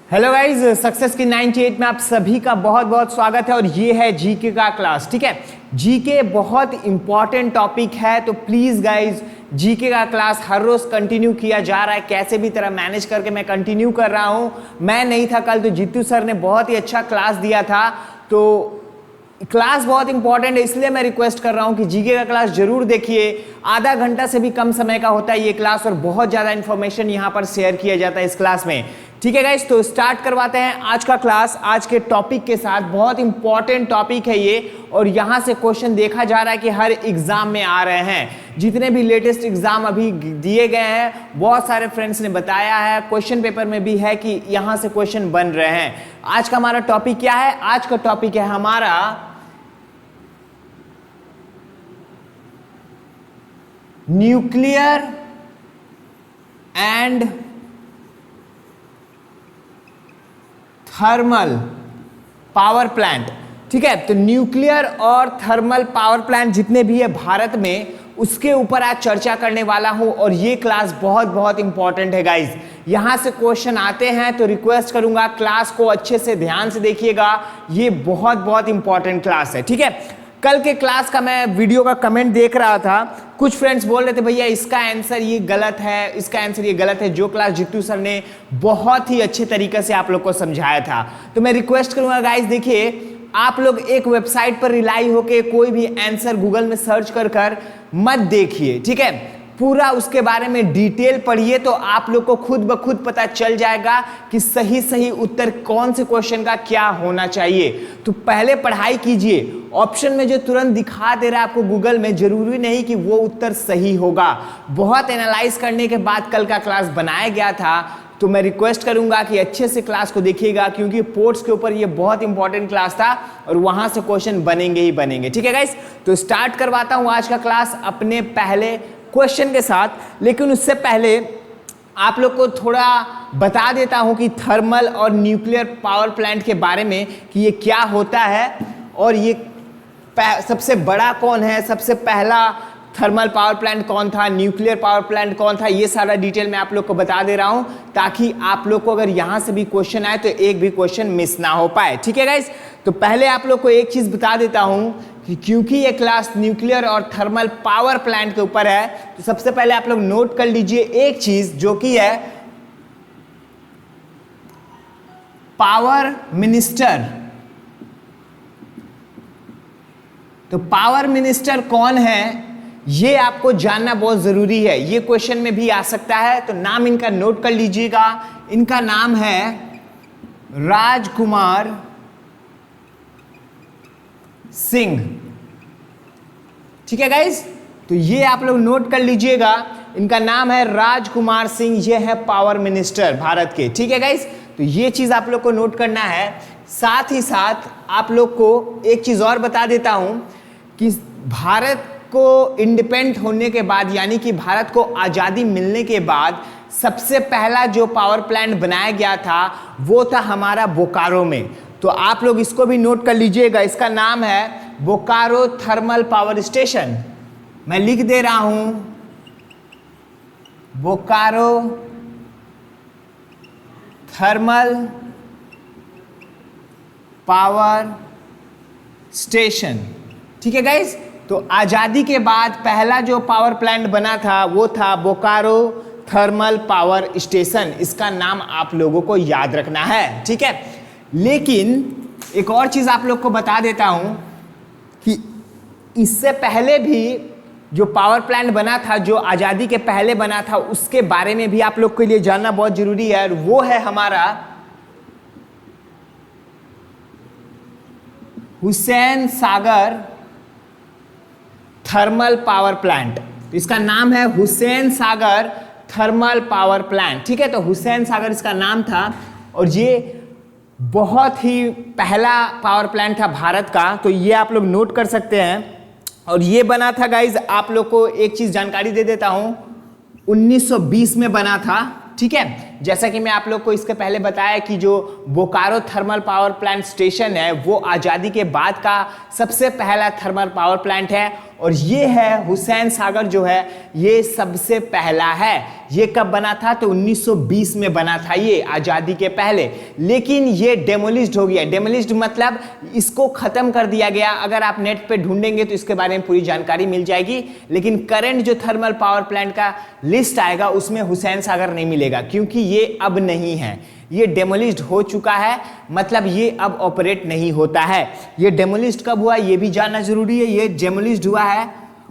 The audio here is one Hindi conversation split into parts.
हेलो गाइज, सक्सेस की 98 में आप सभी का बहुत बहुत स्वागत है और ये है जीके का क्लास। ठीक है, जीके बहुत इंपॉर्टेंट टॉपिक है, तो प्लीज गाइज जीके का क्लास हर रोज कंटिन्यू किया जा रहा है। कैसे भी तरह मैनेज करके मैं कंटिन्यू कर रहा हूं। मैं नहीं था कल, तो जीतू सर ने बहुत ही अच्छा क्लास दिया था। तो क्लास बहुत इंपॉर्टेंट है, इसलिए मैं रिक्वेस्ट कर रहा हूं कि जीके का क्लास जरूर देखिए। आधा घंटा से भी कम समय का होता है ये क्लास और बहुत ज्यादा इंफॉर्मेशन यहां पर शेयर किया जाता है इस क्लास में। ठीक है गाइस, तो स्टार्ट करवाते हैं आज का क्लास आज के टॉपिक के साथ। बहुत इंपॉर्टेंट टॉपिक है ये और यहां से क्वेश्चन देखा जा रहा है कि हर एग्जाम में आ रहे हैं। जितने भी लेटेस्ट एग्जाम अभी दिए गए हैं, बहुत सारे फ्रेंड्स ने बताया है, क्वेश्चन पेपर में भी है कि यहां से क्वेश्चन बन रहे हैं। आज का हमारा टॉपिक क्या है? आज का टॉपिक है हमारा nuclear and thermal power plant. ठीक है, तो न्यूक्लियर और थर्मल पावर प्लांट जितने भी है भारत में, उसके ऊपर आज चर्चा करने वाला हूं और ये क्लास बहुत बहुत इंपॉर्टेंट है गाइज। यहां से क्वेश्चन आते हैं तो रिक्वेस्ट करूंगा क्लास को अच्छे से ध्यान से देखिएगा। ये बहुत बहुत इंपॉर्टेंट क्लास है। ठीक है, कल के क्लास का मैं वीडियो का कमेंट देख रहा था, कुछ फ्रेंड्स बोल रहे थे भैया इसका आंसर ये गलत है, इसका आंसर ये गलत है। जो क्लास जीतू सर ने बहुत ही अच्छे तरीके से आप लोग को समझाया था, तो मैं रिक्वेस्ट करूंगा गाइस, देखिए आप लोग एक वेबसाइट पर रिलाई होके कोई भी आंसर गूगल में सर्च कर मत देखिए। ठीक है, पूरा उसके बारे में डिटेल पढ़िए तो आप लोग को खुद ब खुद पता चल जाएगा कि सही सही उत्तर कौन से क्वेश्चन का क्या होना चाहिए। तो पहले पढ़ाई कीजिए। ऑप्शन में जो तुरंत दिखा दे रहा है आपको गूगल में, जरूरी नहीं कि वो उत्तर सही होगा। बहुत एनालाइज करने के बाद कल का क्लास बनाया गया था, तो मैं रिक्वेस्ट करूंगा कि अच्छे से क्लास को देखिएगा, क्योंकि पोर्ट्स के ऊपर ये बहुत इंपॉर्टेंट क्लास था और वहां से क्वेश्चन बनेंगे ही बनेंगे। ठीक है गाइस, तो स्टार्ट करवाता हूं आज का क्लास अपने पहले क्वेश्चन के साथ। लेकिन उससे पहले आप लोग को थोड़ा बता देता हूं कि थर्मल और न्यूक्लियर पावर प्लांट के बारे में कि ये क्या होता है और ये सबसे बड़ा कौन है, सबसे पहला थर्मल पावर प्लांट कौन था, न्यूक्लियर पावर प्लांट कौन था, ये सारा डिटेल मैं आप लोग को बता दे रहा हूं, ताकि आप लोग को अगर यहां से भी क्वेश्चन आए तो एक भी क्वेश्चन मिस ना हो पाए। ठीक है गाइस, तो पहले आप लोग को एक चीज बता देता हूं कि क्योंकि ये क्लास न्यूक्लियर और थर्मल पावर प्लांट के ऊपर है, तो सबसे पहले आप लोग नोट कर लीजिए एक चीज, जो कि है पावर मिनिस्टर। तो पावर मिनिस्टर कौन है ये आपको जानना बहुत जरूरी है, ये क्वेश्चन में भी आ सकता है। तो नाम इनका नोट कर लीजिएगा। इनका नाम है राजकुमार सिंह। ठीक है गाइस, तो ये आप लोग नोट कर लीजिएगा। इनका नाम है राजकुमार सिंह, ये है पावर मिनिस्टर भारत के। ठीक है गाइस, तो ये चीज आप लोग को नोट करना है। साथ ही साथ आप लोग को एक चीज और बता देता हूं कि भारत को इंडिपेंडेंट होने के बाद, यानी कि भारत को आजादी मिलने के बाद, सबसे पहला जो पावर प्लांट बनाया गया था वो था हमारा बोकारो में। तो आप लोग इसको भी नोट कर लीजिएगा। इसका नाम है बोकारो थर्मल पावर स्टेशन। मैं लिख दे रहा हूं, बोकारो थर्मल पावर स्टेशन। ठीक है गाइस, तो आजादी के बाद पहला जो पावर प्लांट बना था वो था बोकारो थर्मल पावर स्टेशन। इसका नाम आप लोगों को याद रखना है। ठीक है, लेकिन एक और चीज आप लोग को बता देता हूं कि इससे पहले भी जो पावर प्लांट बना था, जो आजादी के पहले बना था, उसके बारे में भी आप लोग के लिए जानना बहुत जरूरी है। वो है हमारा Hussain Sagar thermal power plant. इसका नाम है Hussain Sagar thermal power plant. ठीक है, तो हुसैन सागर इसका नाम था और ये बहुत ही पहला पावर प्लांट था भारत का। तो ये आप लोग नोट कर सकते हैं। और ये बना था गाइज, आप लोग को एक चीज जानकारी दे देता हूं, 1920 में बना था। ठीक है, जैसा कि मैं आप लोग को इसके पहले बताया कि जो Bokaro thermal power plant station है वो आजादी के बाद का सबसे पहला थर्मल पावर प्लांट है और ये है हुसैन सागर जो है ये सबसे पहला है। ये कब बना था? तो 1920 में बना था ये, आजादी के पहले। लेकिन ये डेमोलिश्ड हो गया। डेमोलिश्ड मतलब इसको खत्म कर दिया गया। अगर आप नेट पे ढूंढेंगे तो इसके बारे में पूरी जानकारी मिल जाएगी। लेकिन करंट जो थर्मल पावर प्लांट का लिस्ट आएगा उसमें हुसैन सागर नहीं मिलेगा, क्योंकि ये अब नहीं है, ये डेमोलिश्ड हो चुका है। मतलब ये अब ऑपरेट नहीं होता है। ये डेमोलिश्ड कब हुआ ये भी जानना जरूरी है। ये डेमोलिश्ड हुआ है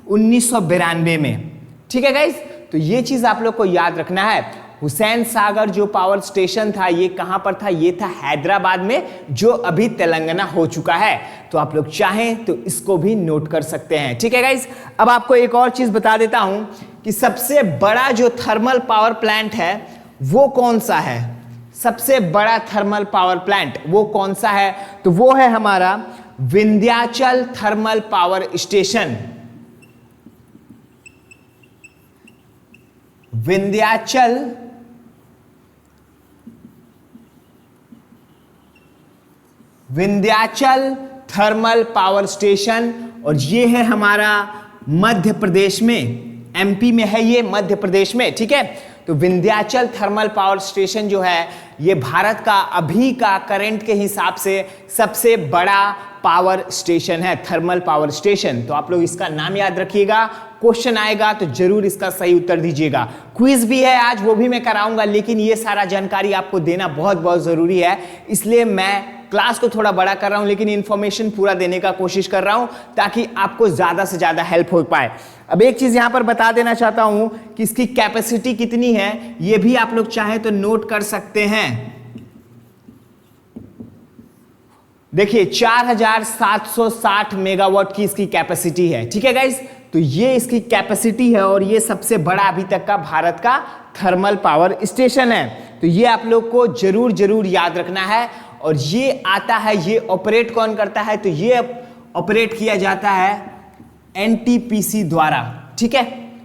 1992 में। ठीक है गाइस, तो ये चीज आप लोग को याद रखना है। हुसैन सागर जो पावर स्टेशन था ये कहां पर था? ये था हैदराबाद में, जो अभी तेलंगाना हो चुका है। तो आप लोग चाहें तो इसको भी नोट कर सकते हैं। ठीक है गाइस, अब आपको एक और चीज बता देता हूं कि सबसे बड़ा जो थर्मल पावर प्लांट है वो कौन सा है। सबसे बड़ा थर्मल पावर प्लांट वो कौन सा है? तो वो है हमारा Vindhyachal thermal power station. Vindhyachal thermal power station, और ये है हमारा मध्य प्रदेश में, एमपी में है ये, मध्य प्रदेश में। ठीक है, तो विंध्याचल थर्मल पावर स्टेशन जो है ये भारत का अभी का करंट के हिसाब से सबसे बड़ा पावर स्टेशन है, थर्मल पावर स्टेशन। तो आप लोग इसका नाम याद रखिएगा, क्वेश्चन आएगा तो जरूर इसका सही उत्तर दीजिएगा। क्विज भी है आज, वो भी मैं कराऊंगा, लेकिन ये सारा जानकारी आपको देना बहुत बहुत जरूरी है, इसलिए मैं क्लास को थोड़ा बड़ा कर रहा हूं, लेकिन इंफॉर्मेशन पूरा देने का कोशिश कर रहा हूं ताकि आपको ज्यादा से ज्यादा हेल्प हो पाए। अब एक चीज यहां पर बता देना चाहता हूं कि इसकी कैपेसिटी कितनी है, ये भी आप लोग चाहे तो नोट कर सकते हैं। देखिए 4760 मेगावाट की इसकी कैपेसिटी है। ठीक है गाइस, तो ये इसकी कैपेसिटी है और ये सबसे बड़ा अभी तक का भारत का थर्मल पावर स्टेशन है। तो ये आप लोग को जरूर जरूर याद रखना है। और ये आता है, ये ऑपरेट कौन करता है? तो ये ऑपरेट किया जाता है एनटीपीसी द्वारा। ठीक है,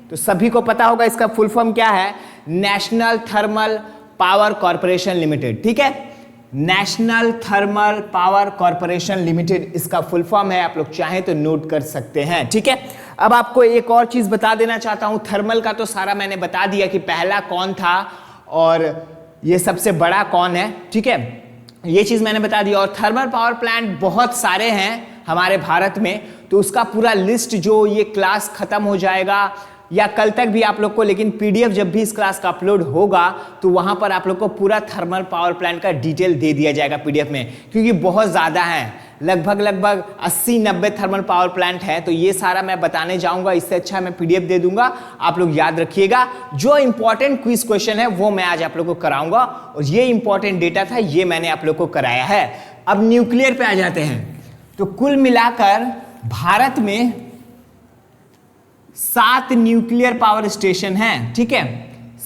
तो सभी को पता होगा इसका फुल फॉर्म क्या है, national thermal power corporation limited. ठीक है, national thermal power corporation limited इसका फुल फॉर्म है, आप लोग चाहें तो नोट कर सकते हैं। ठीक है, अब आपको एक और चीज बता देना चाहता हूं, थर्मल का तो सारा मैंने बता दिया कि पहला कौन था और ये सबसे बड़ा कौन है। ठीक है, ये चीज मैंने बता दी। और थर्मल पावर प्लांट बहुत सारे हैं हमारे भारत में, तो उसका पूरा लिस्ट जो ये क्लास खत्म हो जाएगा या कल तक भी आप लोग को, लेकिन पीडीएफ जब भी इस क्लास का अपलोड होगा तो वहां पर आप लोग को पूरा थर्मल पावर प्लांट का डिटेल दे दिया जाएगा पीडीएफ में, क्योंकि बहुत ज्यादा है, लगभग 80-90 थर्मल पावर प्लांट है। तो ये सारा मैं बताने जाऊंगा, इससे अच्छा मैं पीडीएफ दे दूंगा, आप लोग याद रखिएगा। जो इंपॉर्टेंट क्विज क्वेश्चन है वो मैं आज आप लोग को कराऊंगा, और ये इंपॉर्टेंट डेटा था ये मैंने आप लोग को कराया है। अब न्यूक्लियर पे आ जाते हैं। तो कुल मिलाकर भारत में 7 न्यूक्लियर पावर स्टेशन हैं। ठीक है,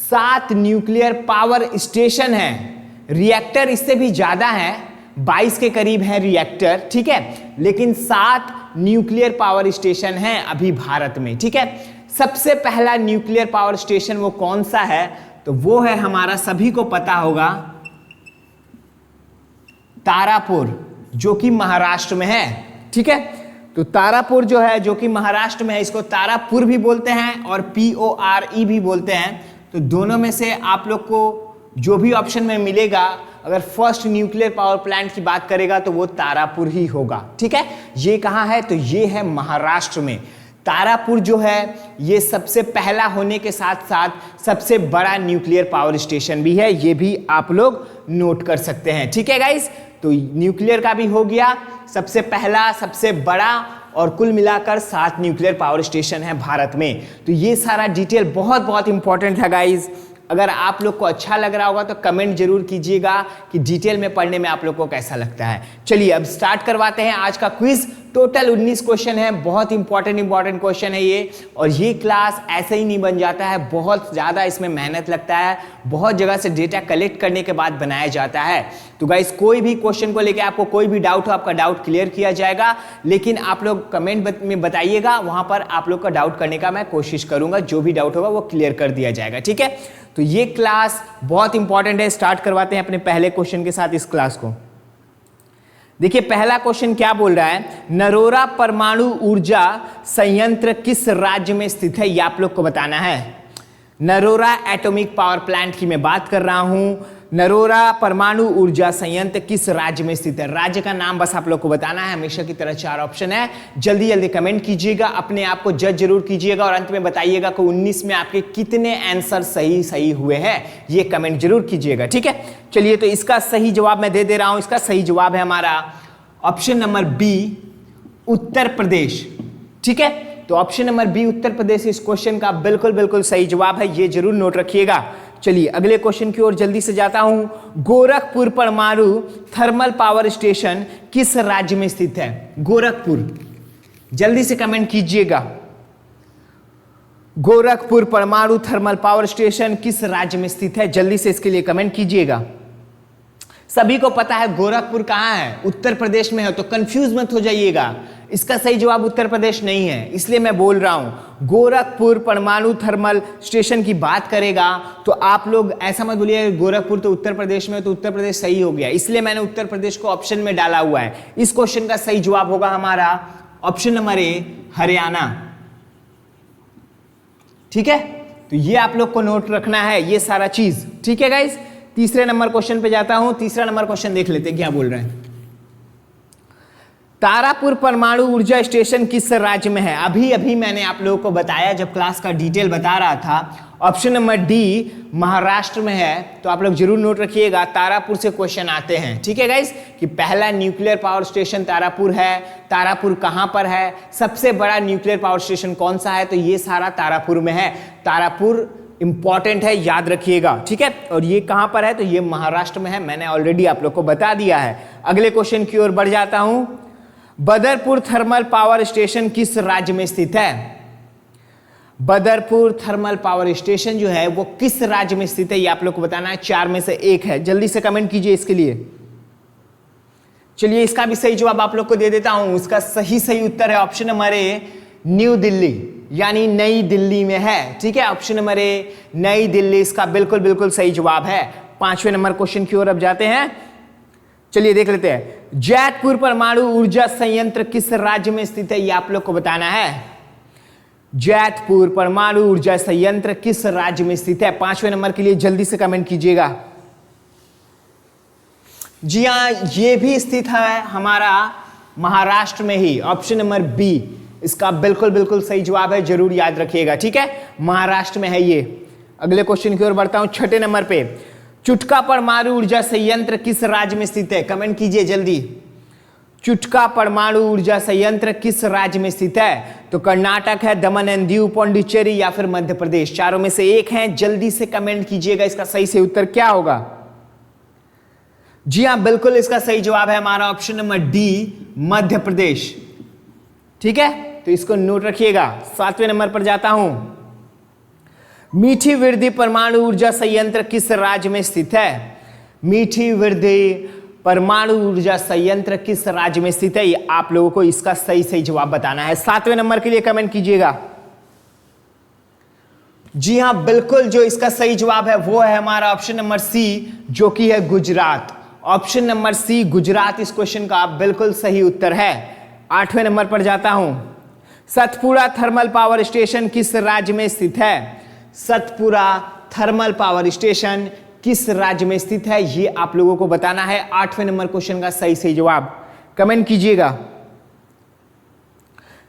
7 न्यूक्लियर पावर स्टेशन हैं। रिएक्टर इससे भी ज्यादा है, 22 के करीब है रिएक्टर। ठीक है, लेकिन 7 न्यूक्लियर पावर स्टेशन हैं अभी भारत में। ठीक है, सबसे पहला न्यूक्लियर पावर स्टेशन वो कौन सा है? तो वो है हमारा, सभी को पता होगा, तारापुर, जो कि महाराष्ट्र में है। ठीक है, तो तारापुर जो है, जो कि महाराष्ट्र में है, इसको तारापुर भी बोलते हैं और PORE भी बोलते हैं। तो दोनों में से आप लोग को जो भी ऑप्शन में मिलेगा, अगर फर्स्ट न्यूक्लियर पावर प्लांट की बात करेगा तो वो तारापुर ही होगा। ठीक है, ये कहां है? तो ये है महाराष्ट्र में। तारापुर जो है ये सबसे पहला होने के साथ साथ सबसे बड़ा न्यूक्लियर पावर स्टेशन भी है, ये भी आप लोग नोट कर सकते हैं। ठीक है गाइस, तो न्यूक्लियर का भी हो गया, सबसे पहला, सबसे बड़ा, और कुल मिलाकर 7 न्यूक्लियर पावर स्टेशन है भारत में। तो ये सारा डिटेल बहुत बहुत इंपॉर्टेंट है गाइस। अगर आप लोग को अच्छा लग रहा होगा तो कमेंट जरूर कीजिएगा कि डिटेल में पढ़ने में आप लोग को कैसा लगता है। चलिए अब स्टार्ट करवाते हैं आज का क्विज। टोटल 19 क्वेश्चन है, बहुत इंपॉर्टेंट क्वेश्चन है ये, और ये क्लास ऐसे ही नहीं बन जाता है, बहुत ज़्यादा इसमें मेहनत लगता है, बहुत जगह से डेटा कलेक्ट करने के बाद बनाया जाता है। तो गाइस कोई भी क्वेश्चन को लेकर आपको कोई भी डाउट हो, आपका डाउट क्लियर किया जाएगा, लेकिन आप लोग कमेंट में बताइएगा, वहां पर आप लोग का डाउट करने का मैं कोशिश करूंगा, जो भी डाउट होगा वो क्लियर कर दिया जाएगा। ठीक है, तो ये क्लास बहुत इंपॉर्टेंट है। स्टार्ट करवाते हैं अपने पहले क्वेश्चन के साथ इस क्लास को। देखिए पहला क्वेश्चन क्या बोल रहा है, नरोरा परमाणु ऊर्जा संयंत्र किस राज्य में स्थित है, ये आप लोग को बताना है। नरोरा एटॉमिक पावर प्लांट की मैं बात कर रहा हूं। नरोरा परमाणु ऊर्जा संयंत्र किस राज्य में स्थित है, राज्य का नाम बस आप लोग को बताना है। हमेशा की तरह 4 ऑप्शन है, जल्दी जल्दी कमेंट कीजिएगा, अपने आप को जज जरूर कीजिएगा और अंत में बताइएगा कि 19 में आपके कितने आंसर सही हुए हैं, ये कमेंट जरूर कीजिएगा, ठीक है। चलिए तो इसका सही जवाब मैं दे रहा हूं। इसका सही जवाब है हमारा option number B, Uttar Pradesh, ठीक है। तो option number B Uttar Pradesh इस क्वेश्चन का बिल्कुल सही जवाब है, ये जरूर नोट रखिएगा। चलिए अगले क्वेश्चन की ओर जल्दी से जाता हूं। गोरखपुर परमाणु थर्मल पावर स्टेशन किस राज्य में स्थित है, गोरखपुर, जल्दी से कमेंट कीजिएगा। गोरखपुर परमाणु थर्मल पावर स्टेशन किस राज्य में स्थित है, जल्दी से इसके लिए कमेंट कीजिएगा। सभी को पता है गोरखपुर कहां है, उत्तर प्रदेश में है, तो कंफ्यूज मत हो जाइएगा। इसका सही जवाब उत्तर प्रदेश नहीं है, इसलिए मैं बोल रहा हूं गोरखपुर परमाणु थर्मल स्टेशन की बात करेगा तो आप लोग ऐसा मत बोलिए गोरखपुर तो उत्तर प्रदेश में, तो उत्तर प्रदेश सही हो गया, इसलिए मैंने उत्तर प्रदेश को ऑप्शन में डाला हुआ है। इस क्वेश्चन का सही जवाब होगा हमारा ऑप्शन नंबर ए, हरियाणा, ठीक है। तो ये आप लोग को नोट रखना है ये सारा चीज, ठीक है गाइस। तीसरे नंबर क्वेश्चन पे जाता हूं। तीसरा नंबर क्वेश्चन देख लेते हैं क्या बोल रहे हैं। तारापुर परमाणु ऊर्जा स्टेशन किस राज्य में है, अभी मैंने आप लोगों को बताया जब क्लास का डिटेल बता रहा था। ऑप्शन नंबर डी महाराष्ट्र में है, तो आप लोग जरूर नोट रखिएगा, तारापुर से क्वेश्चन आते हैं, ठीक है गाइस, कि पहला न्यूक्लियर पावर स्टेशन तारापुर है। तारापुर कहां पर है, सबसे बड़ा न्यूक्लियर पावर स्टेशन कौन सा है, तो ये सारा तारापुर में है। तारापुर इंपॉर्टेंट है, याद रखिएगा, ठीक है। और ये कहां पर है, तो ये महाराष्ट्र में है, मैंने ऑलरेडी आप लोग को बता दिया है। अगले क्वेश्चन की ओर बढ़ जाता हूं। बदरपुर थर्मल पावर स्टेशन किस राज्य में स्थित है, बदरपुर थर्मल पावर स्टेशन जो है वो किस राज्य में स्थित है, ये आप लोग को बताना है। 4 में से 1 है, जल्दी से कमेंट कीजिए इसके लिए। चलिए इसका भी सही जवाब आप लोग को दे देता हूं। इसका सही उत्तर है ऑप्शन नंबर ए, न्यू दिल्ली, यानी नई दिल्ली में है, ठीक है। ऑप्शन नंबर ए, नई दिल्ली, इसका बिल्कुल सही जवाब है। 5वें नंबर क्वेश्चन की ओर अब जाते हैं। चलिए देख लेते हैं। जैतपुर परमाणु ऊर्जा संयंत्र किस राज्य में स्थित है, ये आप लोग को बताना है। जैतपुर परमाणु ऊर्जा संयंत्र किस राज्य में स्थित है, 5वें नंबर के लिए जल्दी से कमेंट कीजिएगा। जी हां, ये भी स्थित है हमारा महाराष्ट्र में ही, ऑप्शन नंबर बी इसका बिल्कुल सही जवाब है, जरूर याद रखिएगा, ठीक है। महाराष्ट्र में है ये। अगले क्वेश्चन की ओर बढ़ता हूं। 6ठे नंबर पे, चुटका परमाणु ऊर्जा संयंत्र किस राज्य में स्थित है, कमेंट कीजिए जल्दी। चुटका परमाणु ऊर्जा संयंत्र किस राज्य में स्थित है, तो कर्नाटक है, दमन एंड दीव, पौंडीचेरी या फिर मध्य प्रदेश, चारों में से 1 है, जल्दी से कमेंट कीजिएगा इसका सही से उत्तर क्या होगा। जी हां, बिल्कुल इसका सही जवाब है हमारा option number D, Madhya Pradesh, ठीक है। तो इसको नोट रखिएगा। 7वें नंबर पर जाता हूं। मीठी वृद्धि परमाणु ऊर्जा संयंत्र किस राज्य में स्थित है, मीठी वृद्धि परमाणु ऊर्जा संयंत्र किस राज्य में स्थित है, ये आप लोगों को इसका सही जवाब बताना है। 7वें नंबर के लिए कमेंट कीजिएगा। जी हां, बिल्कुल जो इसका सही जवाब है वो है हमारा ऑप्शन नंबर सी, जो कि है Gujarat. Option number C Gujarat इस क्वेश्चन का बिल्कुल सही उत्तर है। 8वें नंबर पर जाता हूं। सतपुड़ा थर्मल पावर स्टेशन किस राज्य में स्थित है, सतपुड़ा थर्मल पावर स्टेशन किस राज्य में स्थित है, ये आप लोगों को बताना है। 8वें नंबर क्वेश्चन का सही जवाब कमेंट कीजिएगा।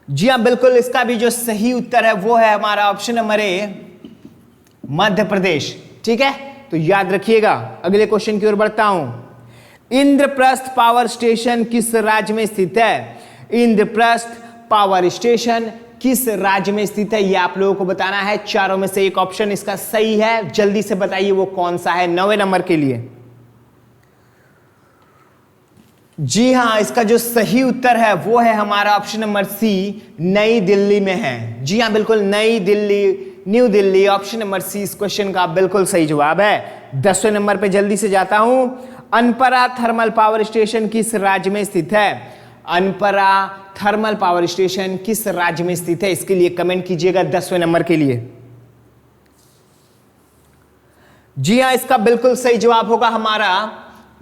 जी हां, बिल्कुल इसका भी जो सही उत्तर है वो है हमारा ऑप्शन नंबर ए, मध्य प्रदेश, ठीक है। तो याद रखिएगा। अगले क्वेश्चन की ओर बढ़ता हूं। इंद्रप्रस्थ पावर स्टेशन किस राज्य में स्थित है, इंद्रप्रस्थ पावर स्टेशन किस राज्य में स्थित है, ये आप लोगों को बताना है। चारों में से 1 ऑप्शन इसका सही है, जल्दी से बताइए वो कौन सा है। 9वें नंबर के लिए जी हां, इसका जो सही उत्तर है वो है हमारा ऑप्शन नंबर सी, नई दिल्ली में है। जी हां, बिल्कुल नई Delhi, new Delhi, option number C इस क्वेश्चन का बिल्कुल सही जवाब है। 10वें नंबर पे जल्दी से जाता हूं। अनपरा थर्मल पावर स्टेशन किस राज्य में स्थित है, अनपरा थर्मल पावर स्टेशन किस राज्य में स्थित है, इसके लिए कमेंट कीजिएगा 10वें नंबर के लिए। जी हां, इसका बिल्कुल सही जवाब होगा हमारा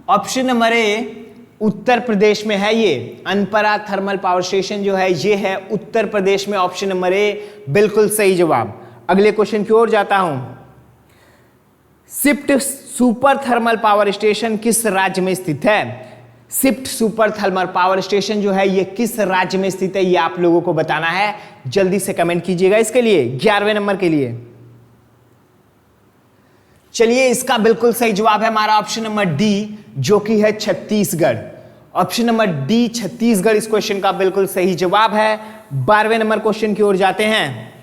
ऑप्शन नंबर ए, उत्तर प्रदेश में है ये। अनपरा थर्मल पावर स्टेशन जो है ये है उत्तर प्रदेश में। ऑप्शन नंबर ए बिल्कुल सही जवाब। अगले क्वेश्चन की ओर जाता हूं। सिप्ट सुपर थर्मल पावर स्टेशन किस राज्य में स्थित है? सिप्ट सुपर थर्मल पावर स्टेशन जो है ये किस राज्य में स्थित है, ये आप लोगों को बताना है। जल्दी से कमेंट कीजिएगा इसके लिए 11वें नंबर के लिए। चलिए, इसका बिल्कुल सही जवाब है हमारा ऑप्शन नंबर डी, जो कि है Chhattisgarh. Option number D Chhattisgarh इस क्वेश्चन का बिल्कुल सही जवाब है। 12वें नंबर क्वेश्चन की ओर जाते हैं।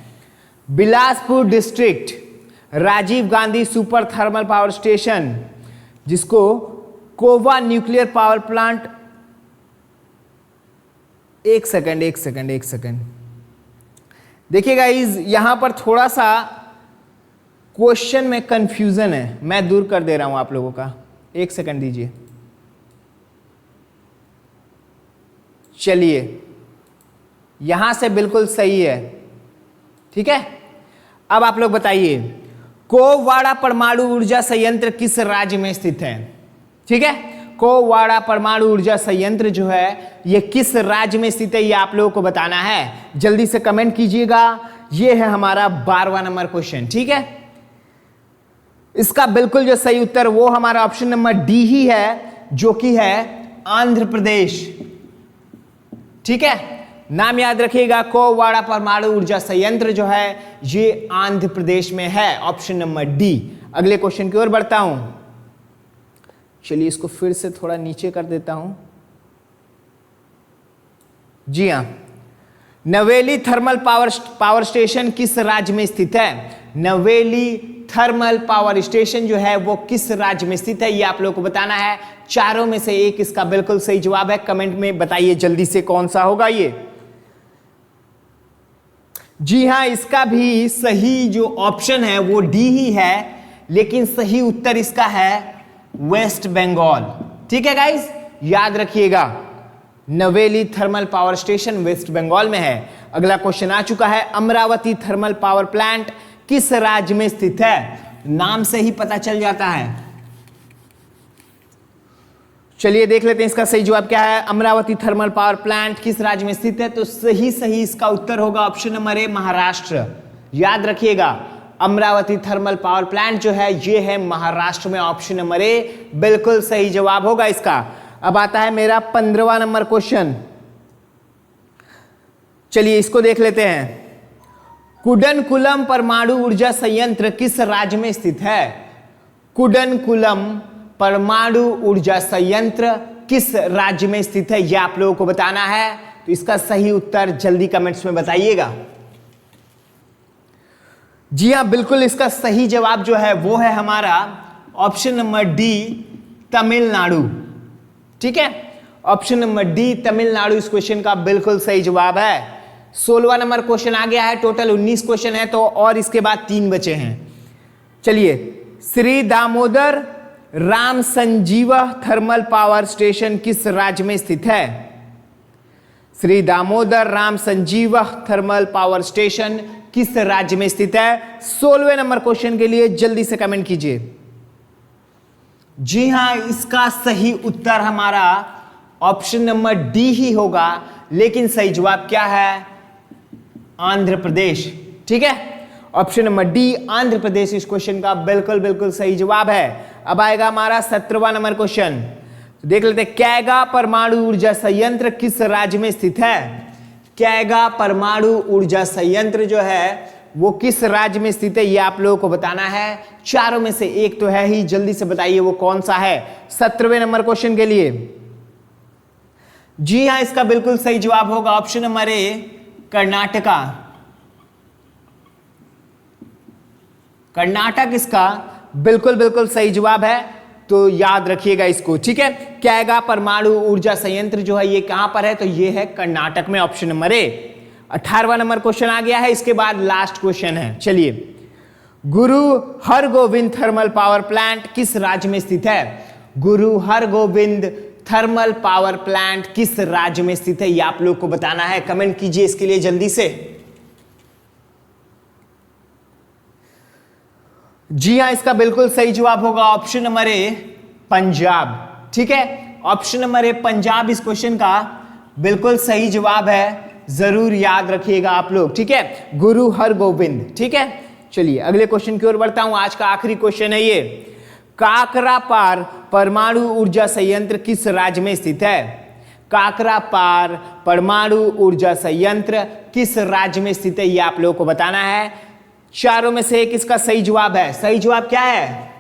Bilaspur district Rajiv Gandhi super thermal power station, जिसको कोवा न्यूक्लियर पावर प्लांट, एक सेकंड देखिएगा, यहां पर थोड़ा सा क्वेश्चन में कंफ्यूजन है, मैं दूर कर दे रहा हूं आप लोगों का। एक सेकंड दीजिए। चलिए, यहां से बिल्कुल सही है, ठीक है। अब आप लोग बताइए, कोवाड़ा परमाणु ऊर्जा संयंत्र किस राज्य में स्थित है? ठीक है, कोवाड़ा परमाणु ऊर्जा संयंत्र जो है ये किस राज्य में स्थित है, ये आप लोगों को बताना है। जल्दी से कमेंट कीजिएगा। ये है हमारा 12वां नंबर क्वेश्चन, ठीक है। इसका बिल्कुल जो सही उत्तर वो हमारा ऑप्शन नंबर डी ही है, जो कि है आंध्र प्रदेश, ठीक है। नाम याद रखिएगा, कोवाड़ा परमाणु ऊर्जा संयंत्र जो है ये आंध्र प्रदेश में है। Option number D. अगले क्वेश्चन की ओर बढ़ता हूं। चलिए, इसको फिर से थोड़ा नीचे कर देता हूं। जी हां, नवेली थर्मल पावर स्टेशन किस राज्य में स्थित है? नवेली थर्मल पावर स्टेशन जो है वो किस राज्य में स्थित है, ये आप लोगों को बताना है। चारों में से एक इसका बिल्कुल सही जवाब है। कमेंट में बताइए जल्दी से कौन सा होगा ये। जी हां, इसका भी सही जो ऑप्शन है वो डी ही है, लेकिन सही उत्तर इसका है वेस्ट बंगाल, ठीक है गाइस, याद रखिएगा। Neyveli thermal power station West Bengal में है। अगला क्वेश्चन आ चुका है। अमरावती थर्मल पावर प्लांट किस राज्य में स्थित है? नाम से ही पता चल जाता है। चलिए देख लेते हैं इसका सही जवाब क्या है। अमरावती थर्मल पावर प्लांट किस राज्य में स्थित है? तो सही इसका उत्तर होगा ऑप्शन नंबर ए महाराष्ट्र। याद रखिएगा, अमरावती थर्मल पावर प्लांट जो है ये है महाराष्ट्र में। ऑप्शन नंबर ए बिल्कुल सही जवाब होगा इसका। अब आता है मेरा 15वां नंबर क्वेश्चन। चलिए इसको देख लेते हैं। कुडनकुलम परमाणु ऊर्जा संयंत्र किस राज्य में स्थित है? कुडनकुलम परमाणु ऊर्जा संयंत्र किस राज्य में स्थित है, यह आप लोगों को बताना है। तो इसका सही उत्तर जल्दी कमेंट्स में बताइएगा। जी हां, बिल्कुल इसका सही जवाब जो है वो है हमारा ऑप्शन नंबर डी तमिलनाडु, ठीक है। ऑप्शन नंबर डी तमिलनाडु इस क्वेश्चन का बिल्कुल सही जवाब है। 16वां नंबर क्वेश्चन आ गया है। टोटल 19 क्वेश्चन है, तो और इसके बाद 3 बचे हैं। चलिए, Shri Damodar Ram Sanjeev thermal power station किस राज्य में स्थित है? Shri Damodar Ram Sanjeev thermal power station किस राज्य में स्थित है? 16वें नंबर क्वेश्चन के लिए जल्दी से कमेंट कीजिए। जी हां, इसका सही उत्तर हमारा ऑप्शन नंबर डी ही होगा, लेकिन सही जवाब क्या है? आंध्र प्रदेश, ठीक है। Option number D Andhra Pradesh इस क्वेश्चन का बिल्कुल सही जवाब है। अब आएगा हमारा 17वां नंबर क्वेश्चन। देख लेते हैं, कैगा परमाणु ऊर्जा संयंत्र किस राज्य में स्थित है? कैगा परमाणु ऊर्जा संयंत्र जो है वो किस राज्य में स्थित है, ये आप लोगों को बताना है। चारों में से एक तो है ही, जल्दी से बताइए वो कौन सा है 17वें नंबर क्वेश्चन के लिए। जी हां, इसका बिल्कुल सही जवाब होगा ऑप्शन नंबर ए कर्नाटका। कर्नाटक इसका बिल्कुल सही जवाब है, तो याद रखिएगा इसको, ठीक है। कैगा परमाणु ऊर्जा संयंत्र जो है ये कहां पर है? तो ये है कर्नाटक में। Option number A. 18वां नंबर क्वेश्चन आ गया है। इसके बाद लास्ट क्वेश्चन है। चलिए, गुरु हरगोविंद थर्मल पावर प्लांट किस राज्य में स्थित है? गुरु हरगोविंद थर्मल पावर प्लांट किस राज्य में स्थित है, ये आप लोग को बताना है। कमेंट कीजिए इसके लिए जल्दी से। जी हां, इसका बिल्कुल सही जवाब होगा ऑप्शन नंबर ए पंजाब, ठीक है। ऑप्शन नंबर ए पंजाब इस क्वेश्चन का बिल्कुल सही जवाब है, जरूर याद रखिएगा आप लोग, ठीक है, गुरु हरगोविंद। ठीक है, चलिए अगले क्वेश्चन की ओर बढ़ता हूं। आज का आखिरी क्वेश्चन है ये, काकरापार परमाणु ऊर्जा संयंत्र किस राज्य में स्थित है? काकरापार परमाणु ऊर्जा संयंत्र किस राज्य में स्थित है, ये आप लोगों को बताना है। चारों में से किसका सही जवाब है? सही जवाब क्या है?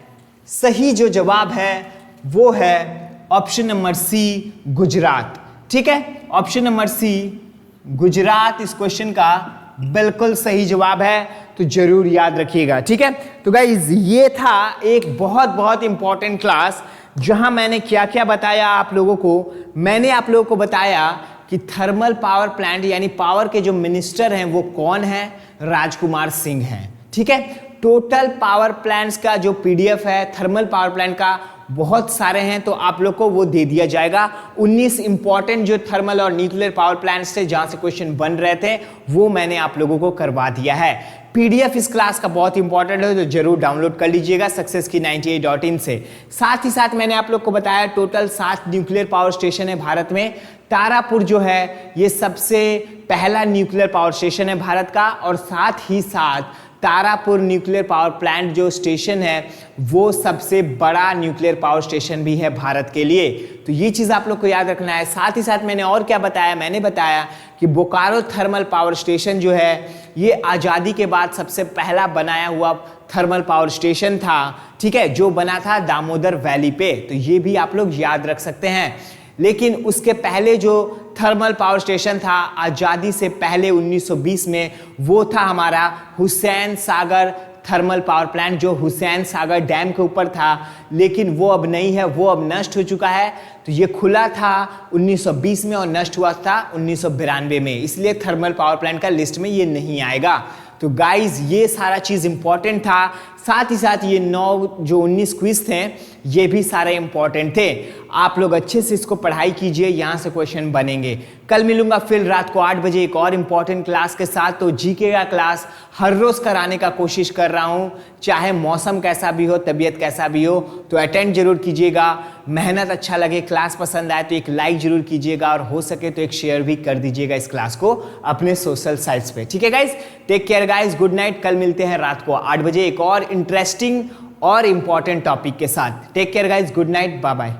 सही जो जवाब है वो है ऑप्शन नंबर सी, गुजरात। ठीक है, ऑप्शन नंबर सी गुजरात इस क्वेश्चन का बिल्कुल सही जवाब है, तो जरूर याद रखिएगा। ठीक है, तो गाइज ये था एक बहुत बहुत इंपॉर्टेंट क्लास जहां मैंने क्या क्या बताया आप लोगों को। मैंने आप लोगों को बताया कि थर्मल पावर प्लांट यानी पावर के जो मिनिस्टर हैं वो कौन है? राजकुमार सिंह हैं। ठीक है, टोटल पावर प्लांट्स का जो पीडीएफ है थर्मल पावर प्लांट का बहुत सारे हैं, तो आप लोग को वो दे दिया जाएगा। 19 इंपॉर्टेंट जो थर्मल और न्यूक्लियर पावर प्लांट्स थे जहां से क्वेश्चन बन रहे थे वो मैंने आप लोगों को करवा दिया है। पीडीएफ इस क्लास का बहुत इंपॉर्टेंट है, तो जरूर डाउनलोड कर लीजिएगा सक्सेस की 98.in से। साथ ही साथ मैंने आप लोग को बताया टोटल 7 न्यूक्लियर पावर स्टेशन है भारत में। तारापुर जो है ये सबसे पहला न्यूक्लियर पावर स्टेशन है भारत का, और साथ ही साथ तारापुर न्यूक्लियर पावर प्लांट जो स्टेशन है वो सबसे बड़ा न्यूक्लियर पावर स्टेशन भी है भारत के लिए। तो ये चीज़ आप लोग को याद रखना है। साथ ही साथ मैंने और क्या बताया? मैंने बताया कि बोकारो थर्मल पावर स्टेशन जो है ये आज़ादी के बाद सबसे पहला बनाया हुआ थर्मल पावर स्टेशन था। ठीक है, जो बना था दामोदर वैली पे, तो ये भी आप लोग याद रख सकते हैं। लेकिन उसके पहले जो थर्मल पावर स्टेशन था आज़ादी से पहले 1920 में, वो था हमारा Hussain Sagar thermal power plant, जो हुसैन सागर डैम के ऊपर था, लेकिन वो अब नहीं है, वो अब नष्ट हो चुका है। तो ये खुला था 1920 में और नष्ट हुआ था 1992 में, इसलिए थर्मल पावर प्लांट का लिस्ट में ये नहीं आएगा। तो गाइज ये सारा चीज़ इंपॉर्टेंट था। साथ ही साथ ये 19 क्विज थे ये भी सारे इंपॉर्टेंट थे। आप लोग अच्छे से इसको पढ़ाई कीजिए, यहाँ से क्वेश्चन बनेंगे। कल मिलूंगा फिर रात को 8 बजे एक और इंपॉर्टेंट क्लास के साथ। तो जीके का क्लास हर रोज़ कराने का कोशिश कर रहा हूँ, चाहे मौसम कैसा भी हो, तबीयत कैसा भी हो, तो अटेंड जरूर कीजिएगा। मेहनत अच्छा लगे, क्लास पसंद आए तो एक लाइक जरूर कीजिएगा, और हो सके तो एक शेयर भी कर दीजिएगा इस क्लास को अपने सोशल साइट्स पे। ठीक है guys, take care guys, good night. कल मिलते हैं रात को 8 बजे एक और इंटरेस्टिंग और इंपॉर्टेंट टॉपिक के साथ। Take care guys, good night, bye bye.